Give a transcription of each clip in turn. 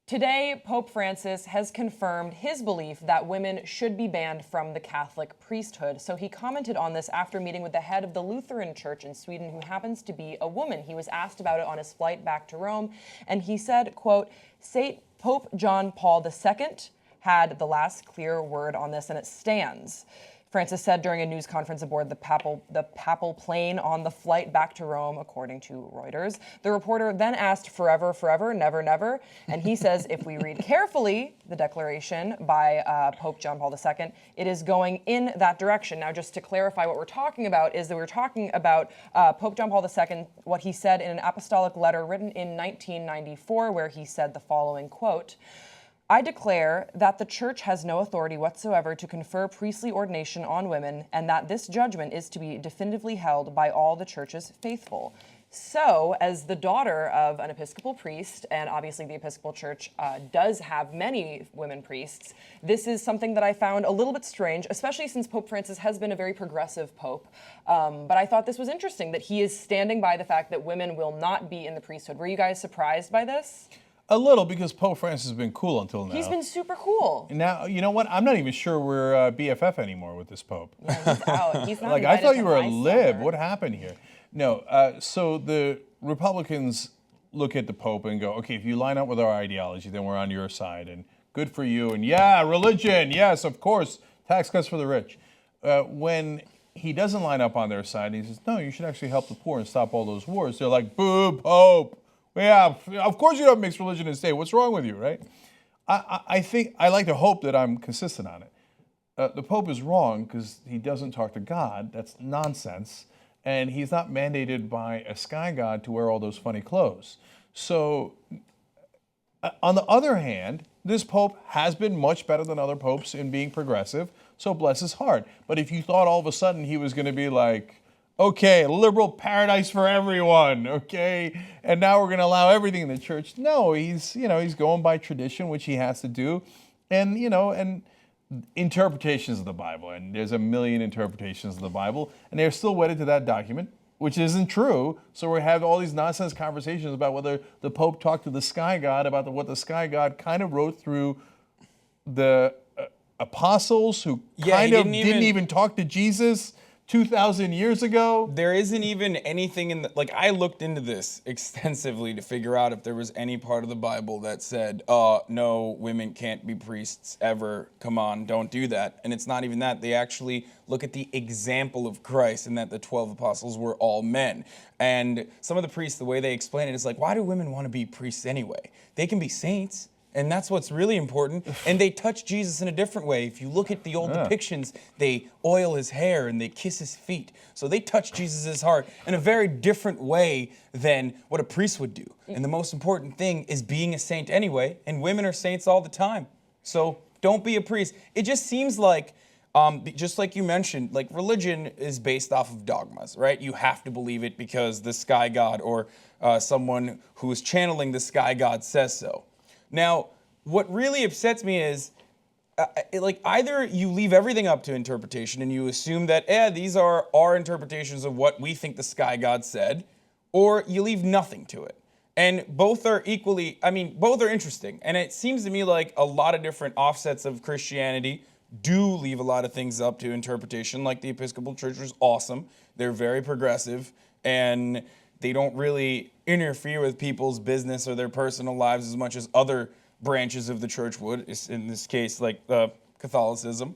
Today, Pope Francis has confirmed his belief that women should be banned from the Catholic priesthood. So he commented on this after meeting with the head of the Lutheran Church in Sweden, who happens to be a woman. He was asked about it on his flight back to Rome, and he said, quote, Pope John Paul II had the last clear word on this, and it stands. Francis said during a news conference aboard the papal plane on the flight back to Rome, according to Reuters. The reporter then asked, forever, forever, never, never. And he says, if we read carefully the declaration by Pope John Paul II, it is going in that direction. Now, just to clarify what we're talking about is that we're talking about Pope John Paul II, what he said in an apostolic letter written in 1994, where he said the following, quote, I declare that the Church has no authority whatsoever to confer priestly ordination on women, and that this judgment is to be definitively held by all the Church's faithful. So, as the daughter of an Episcopal priest, and obviously the Episcopal Church does have many women priests, this is something that I found a little bit strange, especially since Pope Francis has been a very progressive pope. But I thought this was interesting, that he is standing by the fact that women will not be in the priesthood. Were you guys surprised by this? A little, because Pope Francis has been cool until now. He's been super cool. Now, you know what? I'm not even sure we're BFF anymore with this Pope. Yeah, he's out. He's not like, I thought you were a lib. Summer. What happened here? No, so the Republicans look at the Pope and go, okay, if you line up with our ideology, then we're on your side, and good for you, and yeah, religion, yes, of course, tax cuts for the rich. When he doesn't line up on their side, and he says, no, you should actually help the poor and stop all those wars, they're like, boo, Pope. Yeah, of course you don't mix religion and state. What's wrong with you, right? I think, I like to hope that I'm consistent on it. The Pope is wrong because he doesn't talk to God. That's nonsense. And he's not mandated by a sky god to wear all those funny clothes. So, on the other hand, this Pope has been much better than other popes in being progressive, so bless his heart. But if you thought all of a sudden he was going to be like, okay, liberal paradise for everyone, okay? And now we're going to allow everything in the church. No, he's going by tradition, which he has to do. And, and interpretations of the Bible. And there's a million interpretations of the Bible. And they're still wedded to that document, which isn't true. So we have all these nonsense conversations about whether the Pope talked to the sky god about what the sky god kind of wrote through the apostles who didn't even talk to Jesus 2,000 years ago. There isn't even anything in the, like, I looked into this extensively to figure out if there was any part of the Bible that said, no, women can't be priests ever. Come on, don't do that. And it's not even that. They actually look at the example of Christ and that the 12 apostles were all men. And some of the priests, the way they explain it is like, why do women want to be priests anyway? They can be saints. And that's what's really important. And they touch Jesus in a different way. If you look at the old depictions, they oil his hair and they kiss his feet. So they touch Jesus' heart in a very different way than what a priest would do. And the most important thing is being a saint anyway. And women are saints all the time. So don't be a priest. It just seems like, just like you mentioned, like religion is based off of dogmas, right? You have to believe it because the sky god or someone who is channeling the sky god says so. Now, what really upsets me is, like, either you leave everything up to interpretation and you assume that, these are our interpretations of what we think the sky god said, or you leave nothing to it. And both are equally, both are interesting. And it seems to me like a lot of different offsets of Christianity do leave a lot of things up to interpretation, like the Episcopal Church was awesome. They're very progressive, and they don't really interfere with people's business or their personal lives as much as other branches of the church would, in this case, like Catholicism.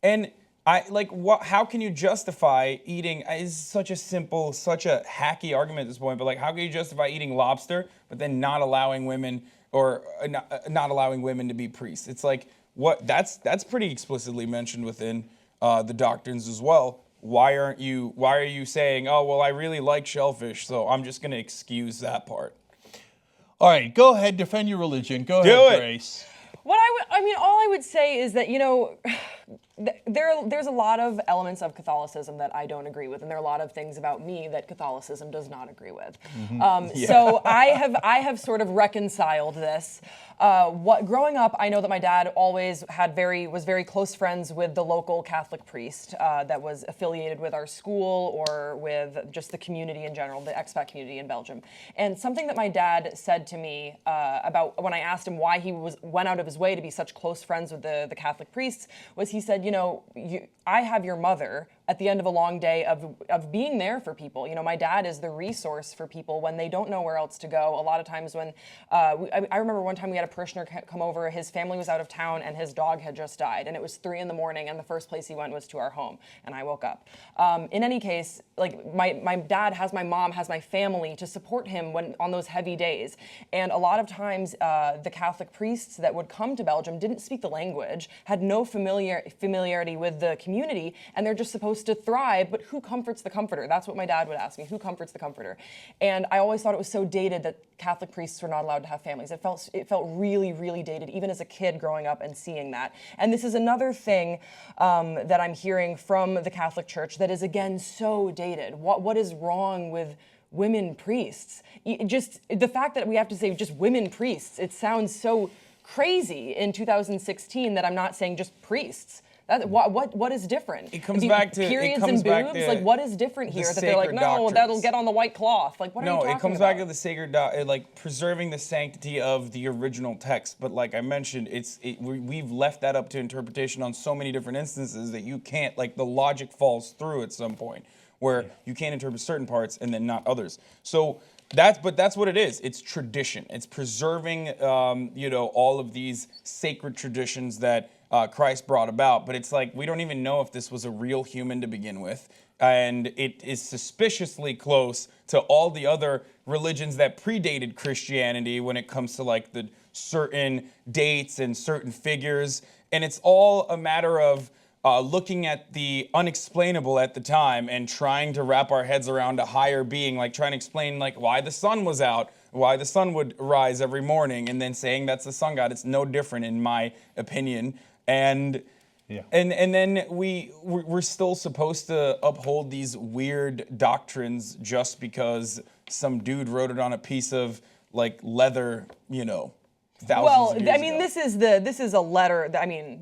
And how can you justify eating, is such a simple, such a hacky argument at this point, but like, how can you justify eating lobster, but then not allowing women, or not allowing women to be priests? It's like, that's pretty explicitly mentioned within the doctrines as well. Why are you saying, oh, well, I really like shellfish, so I'm just going to excuse that part? All right, go ahead, defend your religion. Go ahead, Grace. All I would say is that, there's a lot of elements of Catholicism that I don't agree with, and there are a lot of things about me that Catholicism does not agree with. So I have sort of reconciled this. Growing up, I know that my dad always was very close friends with the local Catholic priest that was affiliated with our school or with just the community in general, the expat community in Belgium. And something that my dad said to me about when I asked him why he went out of his way to be such close friends with the Catholic priests was he said, I have your mother at the end of a long day of being there for people. My dad is the resource for people when they don't know where else to go. A lot of times when, I remember one time we had a parishioner come over, his family was out of town and his dog had just died, and it was 3 a.m. and the first place he went was to our home, and I woke up. In any case, like my dad has my mom, has my family to support him on those heavy days. And a lot of times the Catholic priests that would come to Belgium didn't speak the language, had no familiarity with the community, and they're just supposed to thrive, but who comforts the comforter? That's what my dad would ask me, who comforts the comforter? And I always thought it was so dated that Catholic priests were not allowed to have families. It felt really, really dated, even as a kid growing up and seeing that. And this is another thing that I'm hearing from the Catholic Church that is, again, so dated. What is wrong with women priests? Just the fact that we have to say just women priests, it sounds so crazy in 2016 that I'm not saying just priests. What is different? It comes back to periods and boobs. Like, what is different here that they're like, no, doctrines. that'll get on the white cloth. Like, what are you talking about? No, it comes back to the sacred, like preserving the sanctity of the original text. But like I mentioned, we've left that up to interpretation on so many different instances that you can't, like, the logic falls through at some point where you can't interpret certain parts and then not others. So that's what it is. It's tradition. It's preserving, all of these sacred traditions that Christ brought about. But it's like we don't even know if this was a real human to begin with. And it is suspiciously close to all the other religions that predated Christianity when it comes to like the certain dates and certain figures. And it's all a matter of looking at the unexplainable at the time and trying to wrap our heads around a higher being, like trying to explain like why the sun was out, why the sun would rise every morning, and then saying that's the sun god. It's no different in my opinion. And then we're still supposed to uphold these weird doctrines just because some dude wrote it on a piece of like leather, thousands of years ago. This is a letter.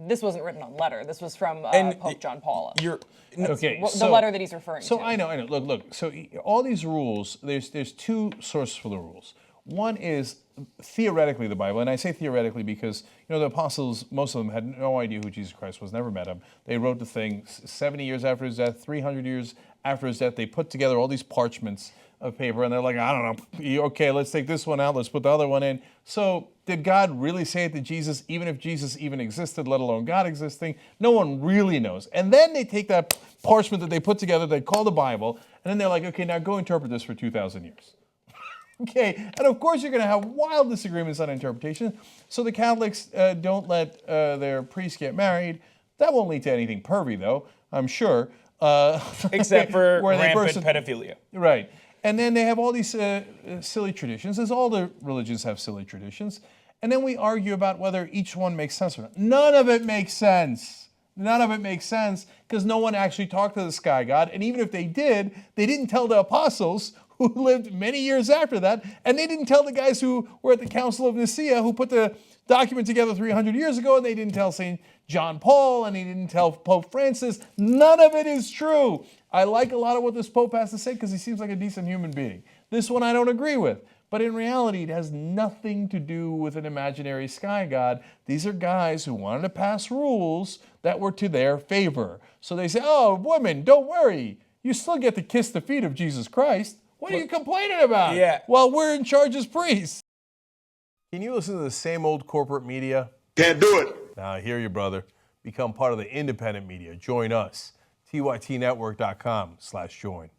This wasn't written on letter. This was from Pope John Paul. The letter that he's referring to. So I know. Look. So all these rules, there's 2 sources for the rules. One is theoretically the Bible, and I say theoretically because the apostles, most of them had no idea who Jesus Christ was, never met him. They wrote the thing 70 years after his death, 300 years after his death. They put together all these parchments of paper, and they're like, I don't know, okay, let's take this one out, let's put the other one in. So did God really say it to Jesus, even if Jesus even existed, let alone God existing? No one really knows. And then they take that parchment that they put together, they call the Bible, and then they're like, okay, now go interpret this for 2,000 years. Okay, and of course you're going to have wild disagreements on interpretation. So the Catholics don't let their priests get married. That won't lead to anything pervy, though, I'm sure. Except for rampant pedophilia. Right. And then they have all these silly traditions, as all the religions have silly traditions. And then we argue about whether each one makes sense or not. None of it makes sense. None of it makes sense because no one actually talked to the sky god. And even if they did, they didn't tell the apostles who lived many years after that. And they didn't tell the guys who were at the Council of Nicaea who put the document together 300 years ago. And they didn't tell St. John Paul, and he didn't tell Pope Francis. None of it is true. I like a lot of what this Pope has to say because he seems like a decent human being. This one I don't agree with. But in reality, it has nothing to do with an imaginary sky god. These are guys who wanted to pass rules that were to their favor. So they say, oh, women, don't worry. You still get to kiss the feet of Jesus Christ. What are you complaining about? Yeah. Well, we're in charge as priests. Can you listen to the same old corporate media? Can't do it. Now, I hear you, brother. Become part of the independent media. Join us. tytnetwork.com/join.